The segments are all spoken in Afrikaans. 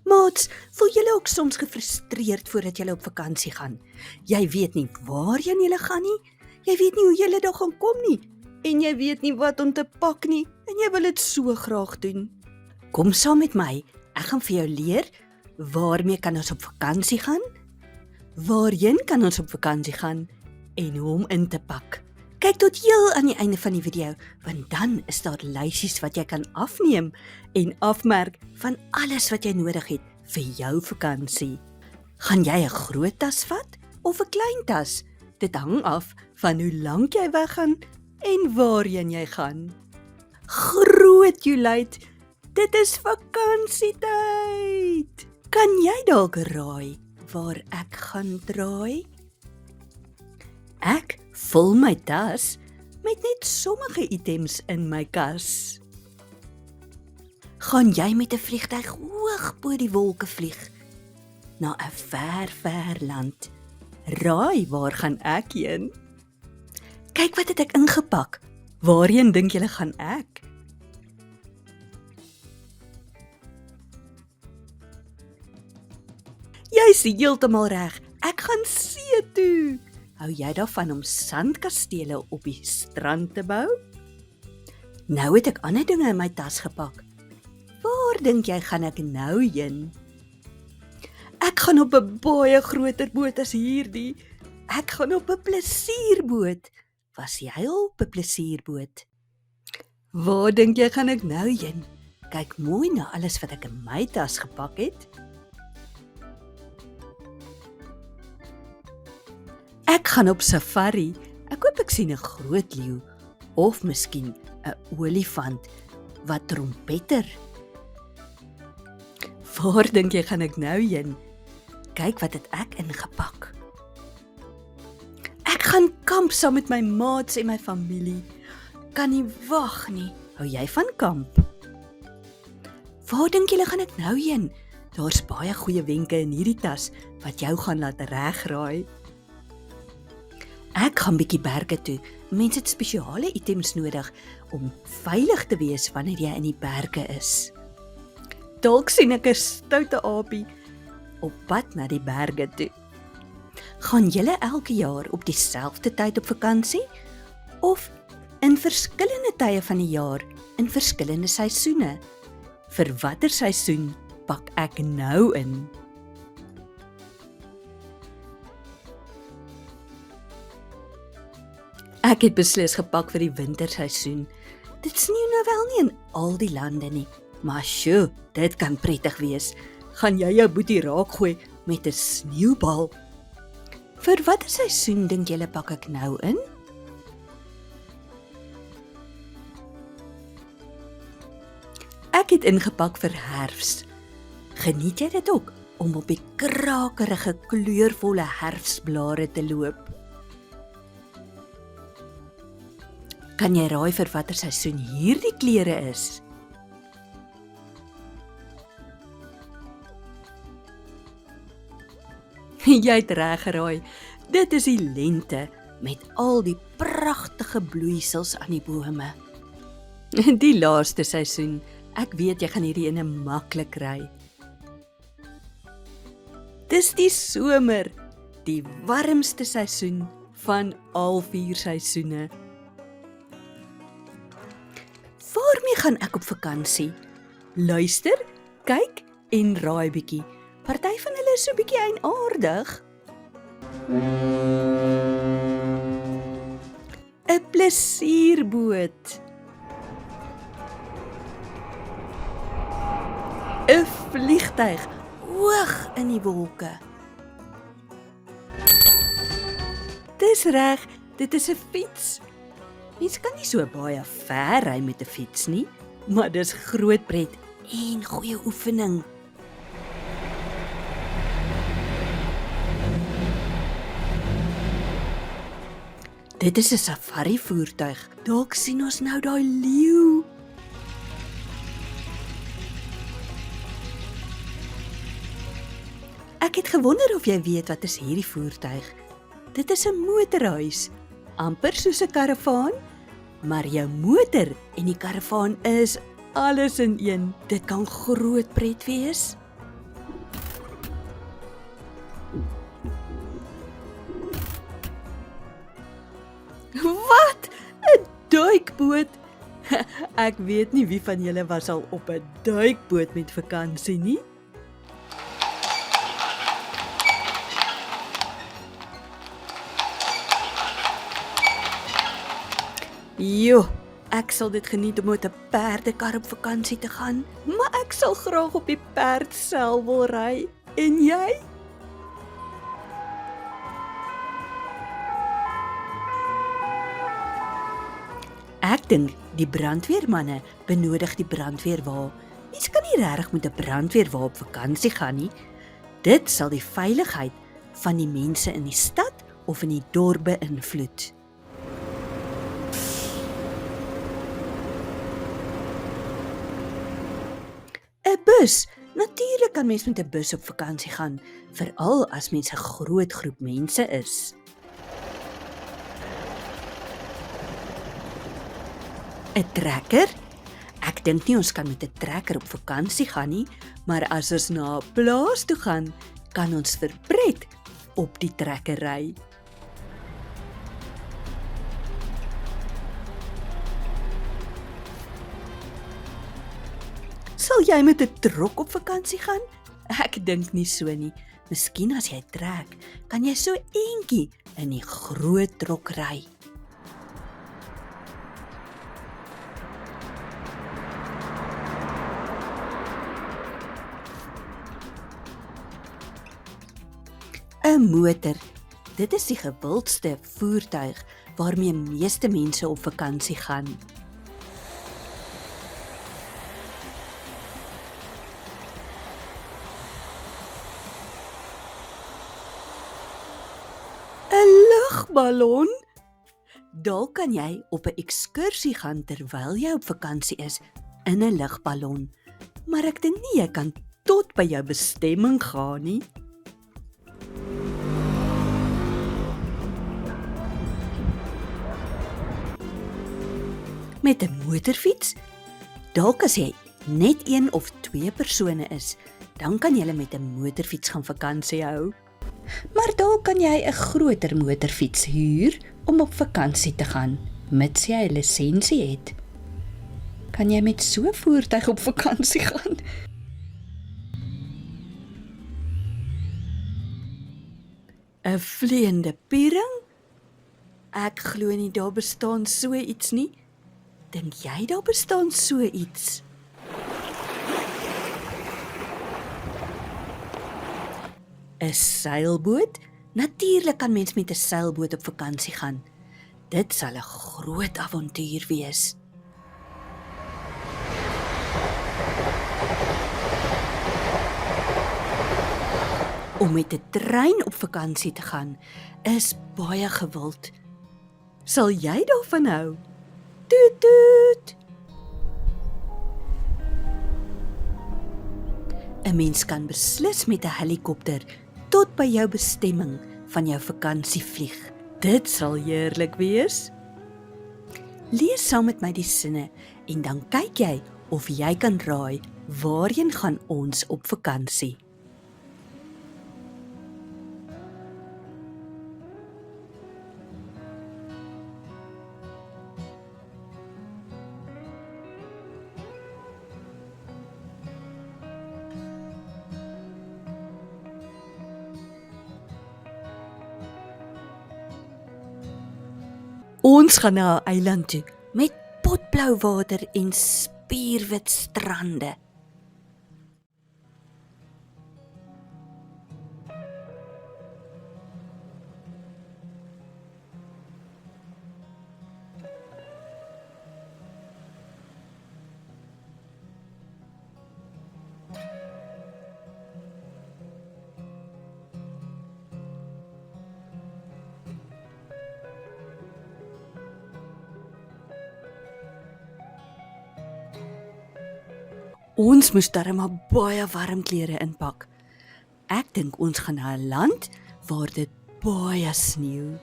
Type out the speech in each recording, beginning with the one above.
Maats, voel julle ook soms gefrustreerd voordat julle op vakansie gaan? Jy weet nie waarheen julle gaan nie, jy weet nie hoe julle daar gaan kom nie, en jy weet nie wat om te pak nie, en jy wil dit so graag doen. Kom saam met my, ek gaan vir jou leer, waarmee kan ons op vakansie gaan, waarheen kan ons op vakansie gaan, en hoe om in te pak. Kyk tot heel aan die einde van die video, want dan is daar lysies wat jy kan afneem en afmerk van alles wat jy nodig het vir jou vakansie. Gaan jy 'n groot tas vat of 'n klein tas? Dit hang af van hoe lank jy weggaan en waarheen jy gaan. Groot Juliet, dit is vakansietyd! Kan jy dalk raai waar ek gaan draai? Ek vul my tas met net sommige items in my kas. Gaan jy met 'n vliegtuig hoog bo die wolke vlieg na 'n ver land? Raai, waar gaan ek heen? Kyk wat het ek ingepak. Waarheen dink julle gaan ek? Jy's heeltemal reg. Ek gaan see toe. Hou jy daarvan om sandkastele op die strand te bou? Nou het ek ander dinge in my tas gepak. Waar dink jy gaan ek nou heen? Ek gaan op 'n baie groter boot as hierdie. Ek gaan op 'n plesierboot. Was jy al op 'n plesierboot? Waar dink jy gaan ek nou heen? Kyk mooi na alles wat ek in my tas gepak het. Ek gaan op safari. Ek hoop ek sien 'n groot leeu of miskien 'n olifant wat trompeter. Waar dink jy gaan ek nou heen? Kyk wat het ek ingepak. Ek gaan kamp saam met my maats en my familie. Kan nie wag nie. Hou jy van kamp? Waar dink julle gaan ek nou heen? Daar's baie goeie wenke in hierdie tas wat jou gaan laat regraai. Ek gaan bietjie berge toe. Mense het spesiale items nodig om veilig te wees wanneer jy in die berge is. Dalk sien ek 'n stoute aapie op pad na die berge toe. Gaan julle elke jaar op dieselfde tyd op vakansie? Of in verskillende tye van die jaar, in verskillende seisoene? Vir watter seisoen pak ek nou in? Ek het beslis gepak vir die winterseisoen. Dit sneeu nou wel nie in al die lande nie, maar sjoe, dit kan prettig wees. Gaan jy jou boetie raakgooi met 'n sneeubal? Vir watter seisoen dink julle pak ek nou in? Ek het ingepak vir herfs. Geniet jy dit ook om op die krakerige, kleurvolle herfsblare te loop? Kan jy raai vir watter seisoen hierdie klere is? Jy het reg geraai. Dit is die lente met al die pragtige bloeisels aan die bome. Die laaste seisoen. Ek weet jy gaan hierdie ene maklik kry. Dis die somer, die warmste seisoen van al 4 seisoene. Waarmee gaan ek op vakansie? Luister, kyk en raai bietjie. Party van hulle is so bietjie eienaardig. 'n Plesierboot. 'n Vliegtuig hoog in die wolke. Dis reg, dit is 'n fiets. Mens kan nie so baie ver ry met 'n fiets nie, maar dis groot pret en goeie oefening. Dit is 'n safari voertuig. Dalk sien ons nou daai leeu. Ek het gewonder of jy weet wat is hierdie voertuig. Dit is 'n motorhuis, amper soos 'n karavaan, maar jou motor en die karavaan is alles in een. Dit kan groot pret wees. Wat? 'n Duikboot? Ek weet nie wie van julle was al op 'n duikboot met vakansie nie. Jo, ek sal dit geniet om met 'n perdekar op vakansie te gaan, maar ek sal graag op die perd self wil ry. En jy? Ek dink die brandweermanne benodig die brandweerwa. Mens kan nie regtig met 'n brandweerwa op vakansie gaan nie. Dit sal die veiligheid van die mense in die stad of in die dorp beïnvloed. 'n Bus. Natuurlik kan mens met 'n bus op vakansie gaan, veral as mens 'n groot groep mense is. 'n Trekker? Ek dink nie ons kan met 'n trekker op vakansie gaan nie, maar as ons na 'n plaas toe gaan, kan ons vir pret op die trekker ry. Sal jy met 'n trok op vakansie gaan? Ek dink nie so nie. Miskien as jy trek, kan jy so eentjie in die groot trok ry. ‘n Motor. Dit is die gewildste voertuig waarmee meeste mense op vakansie gaan. 'n Lugballon? Dalk kan jy op 'n ekskursie gaan terwyl jy op vakansie is in 'n lugballon, maar ek dink nie jy kan tot by jou bestemming gaan nie. Met 'n motorfiets? Dalk as jy net 1 of 2 persone is, dan kan jy met 'n motorfiets gaan vakansie hou. Maar dalk kan jy 'n groter motorfiets huur om op vakansie te gaan, mits jy 'n lisensie het. Kan jy met so 'n voertuig op vakansie gaan? 'n Vleiende piering? Ek glo nie daar bestaan so iets nie. Dink jy daar bestaan so iets? 'n Seilboot? Natuurlik kan mens met 'n seilboot op vakansie gaan. Dit sal 'n groot avontuur wees. Om met 'n trein op vakansie te gaan is baie gewild. Sal jy daarvan hou? Toet toet. 'n Mens kan beslis met 'n helikopter tot by jou bestemming van jou vakansie vlieg. Dit sal heerlik wees. Lees saam met my die sinne en dan kyk jy of jy kan raai waarheen gaan ons op vakansie. Ons gaan na 'n eiland toe met potblou water en spierwit strande. Ons moes darem maar baie warm klere inpak. Ek dink ons gaan na 'n land waar dit baie sneeu.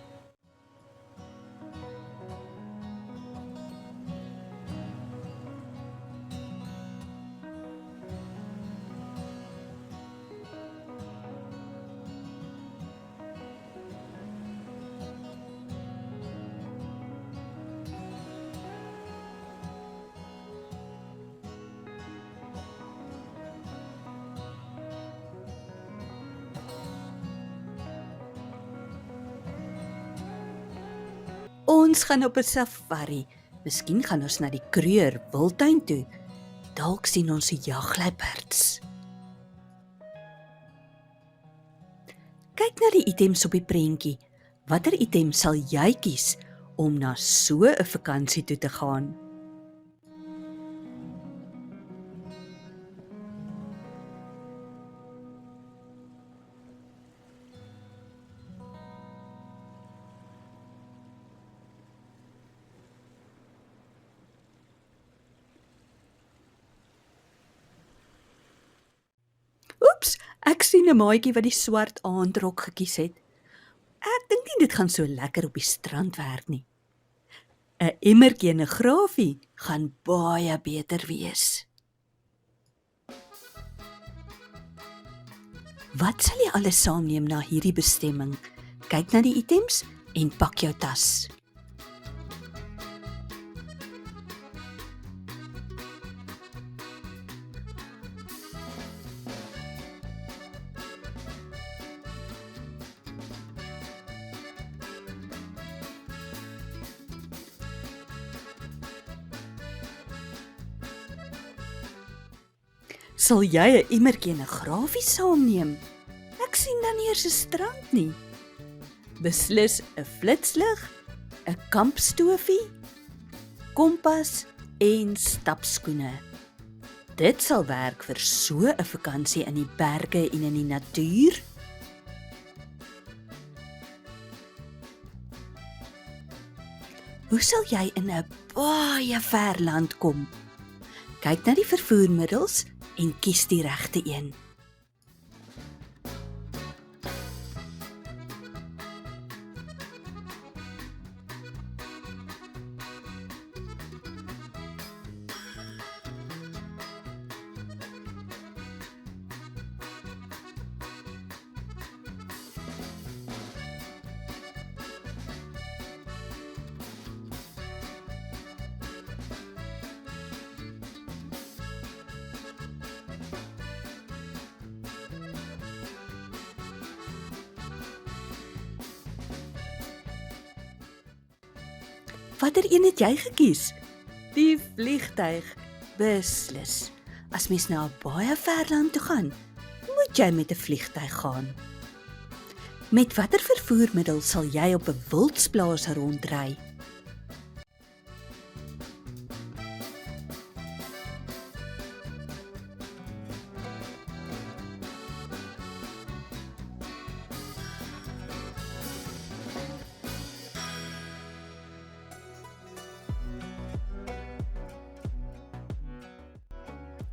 Ons gaan op 'n safari. Miskien gaan ons na die Kruger Wildtuin toe. Dalk sien ons die jagluiperds. Kyk na die items op die prentjie. Watter item sal jy kies om na so 'n vakansie toe te gaan? Oeps, ek sien 'n maatjie wat die swart aandrok gekies het. Ek dink nie dit gaan so lekker op die strand werk nie. 'n Emmertjie en 'n grafie gaan baie beter wees. Wat sal jy alles saamneem na hierdie bestemming? Kyk na die items en pak jou tas. Sal jy 'n emmertjie en 'n grafie saamneem? Ek sien dan nie eers 'n strand nie. Beslis 'n flitslig, 'n kampstofie, kompas en stapskoene. Dit sal werk vir so 'n vakansie in die berge en in die natuur. Hoe sal jy in 'n baie ver land kom? Kyk na die vervoermiddels en kies die regte een. Watter een het jy gekies? Die vliegtuig. Beslis. As mens na 'n baie ver land toe gaan, moet jy met 'n vliegtuig gaan. Met watter vervoermiddel sal jy op 'n wildsplaas rondry?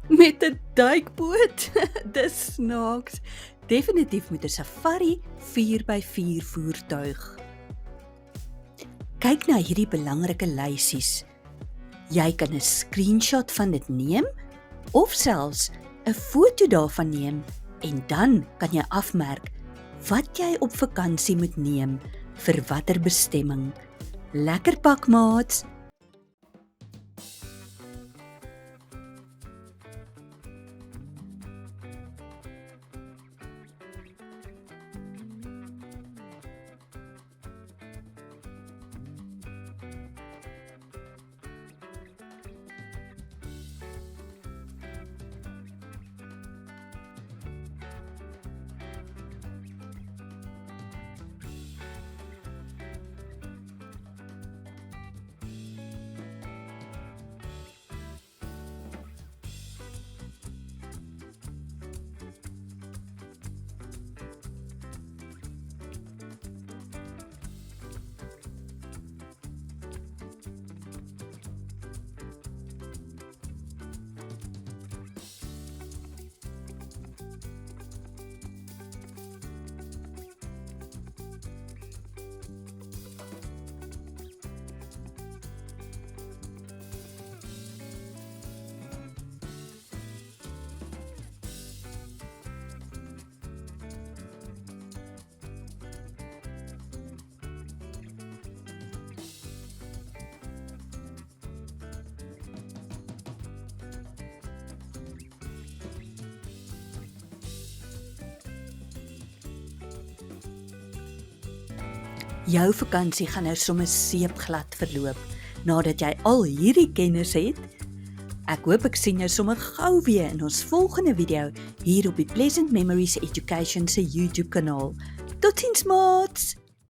Met 'n duikboot? Dis snaaks. Definitief met 'n safari 4x4 voertuig. Kyk na hierdie belangrike lysies. Jy kan 'n screenshot van dit neem of selfs 'n foto daarvan neem en dan kan jy afmerk wat jy op vakansie moet neem vir watter bestemming. Lekker pak, maats! Jou vakansie gaan nou sommer seepglad verloop, nadat jy al hierdie kennis het. Ek hoop ek sien jou sommer gou weer in ons volgende video hier op die Pleasant Memories Education se YouTube kanaal. Totsiens maats!